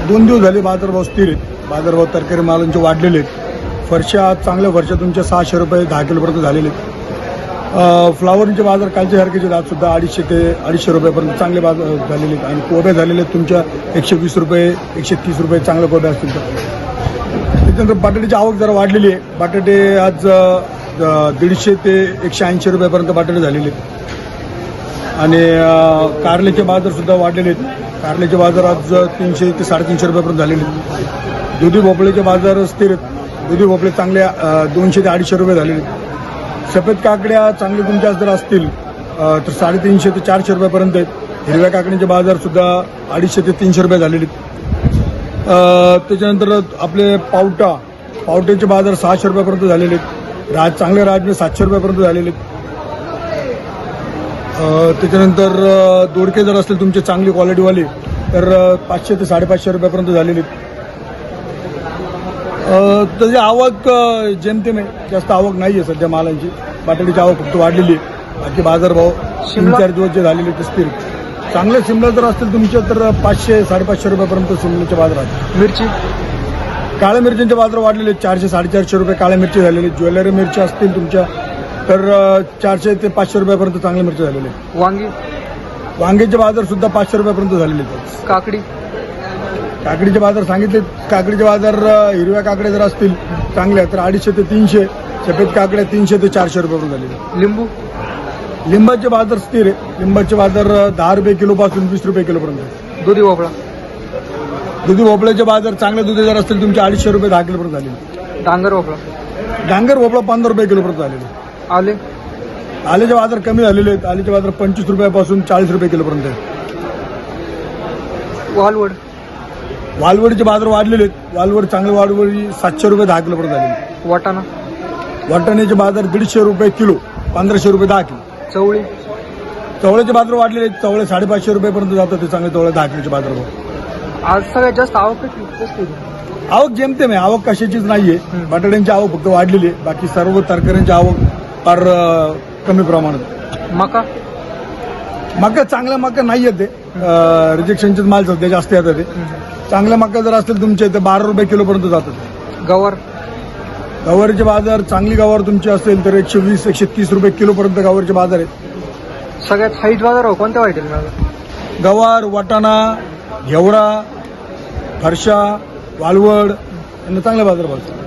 2 दिवस झाले बाजारभाव स्थिर आहेत. बाजारभाव तरकारी मालांचे वाढलेले आहेत. फरशा चांगल्या फरशा तुमच्या 600 रुपये 10 किलोपर्यंत झालेले आहेत. फ्लावरचे बाजार कालच्या सारखेचे आज सुद्धा 250 ते 250 रुपयापर्यंत चांगले बाजार झालेले आहेत. आणि कोबे झालेले आहेत तुमच्या 120 रुपये 130 रुपये चांगले कोबे असतील तर. त्याच्यानंतर बटाट्याची आवक जरा वाढलेली आहे. बटाटे आज 150 ते 180 रुपयापर्यंत बटाटे झालेले आहेत. आणि कारल्याचे बाजार सुद्धा वाढलेले आहेत. कारल्याचे बाजार आज 300 ते 350 रुपयापर्यंत झालेले आहेत. दुधी भोपळ्याचे बाजार स्थिर आहेत. दुधी भोपळे चांगले 200 ते 250 रुपये झालेले आहेत. सफेद काकड्या चांगले तुमच्या जर असतील तर 350 ते 400 रुपयापर्यंत आहेत. हिरव्या काकडीचे बाजार सुद्धा 250 ते 300 रुपये झालेले आहेत. त्याच्यानंतर आपले पावट्याचे बाजार 600 रुपयापर्यंत झालेले आहेत. चांगले राजमे 700 रुपयापर्यंत झालेले आहेत. त्याच्यानंतर दोडके जर असतील तुमचे चांगली क्वालिटीवाले तर 500 ते 550 रुपयापर्यंत झालेले आहेत. त्याची आवक जेमतेम आहे. जास्त आवक नाही आहे सध्या मालांची. बटाट्याची आवक फक्त वाढलेली आहे. बाकी बाजारभाव 3-4 दिवस जे झालेले ते स्थिर. चांगले शिमला जर असतील तुमचे तर 500 550 रुपयापर्यंत शिमल्याचे बाजार आहेत. मिरची काळ्या मिरच्यांचे बाजार वाढलेले आहेत. 400 450 रुपये काळ्या मिरची झालेली. ज्वेलरी मिरची असतील तुमच्या तर 400 ते 500 रुपयापर्यंत चांगल्या मिरची झालेले आहेत. वांग्याचे बाजार सुद्धा 500 रुपयापर्यंत झालेले आहेत. काकडीचे बाजार सांगितले. काकडीचे बाजार हिरव्या काकड्या जर असतील चांगल्या तर 250 ते 300. सफेद काकड्या 300 ते 400 रुपयापर्यंत झालेले. लिंबाचे बाजार स्थिर आहे. लिंबाचे बाजार 10 रुपये किलोपासून 20 रुपये किलोपर्यंत. दुधी भोपळ्याचे बाजार चांगले दुधी जर असतील तुमचे 250 रुपये 10 किलोपर्यंत झालेले. डांगर भोपळा 15 रुपये किलोपर्यंत झालेले. आल्याचे बाजार कमी झालेले आहेत. आल्याचे बाजार 25 रुपयापासून 40 रुपये किलोपर्यंत आहेत. वालवडीचे बाजार वाढलेले आहेत. वालवड चांगली वालवडी 700 रुपये 10 किलोपर्यंत झालेली. वाटाण्याचे बाजार 150 रुपये किलो 1500 रुपये 10 किलो. चवळ्याचे बाजार वाढलेले आहेत. चवळे 550 रुपयापर्यंत जातात. ते चांगले चवळे 10 किलोचे बाजार. आज सगळ्यात जास्त आवक जेमतेम आहे. आवक कशाचीच नाहीये. बटाट्यांची आवक फक्त वाढलेली आहे. बाकी सर्व तरकाऱ्यांची आवक फार कमी प्रमाणात. मका चांगल्या मका नाही येते. रिजेक्शनचेच माल सध्या जास्त येतात. ते चांगल्या मका जर असतील तुमचे तर 12 रुपये किलोपर्यंत जातात. गवारीचे बाजार चांगली गवार तुमची असेल तर 120 130 रुपये किलोपर्यंत गवारीचे बाजार आहेत. सगळ्यात हाईट बाजार कोणत्या वाटेल? गवार, वाटाणा, घेवडा, फरशा, वालवड यांना चांगले बाजार भरतात.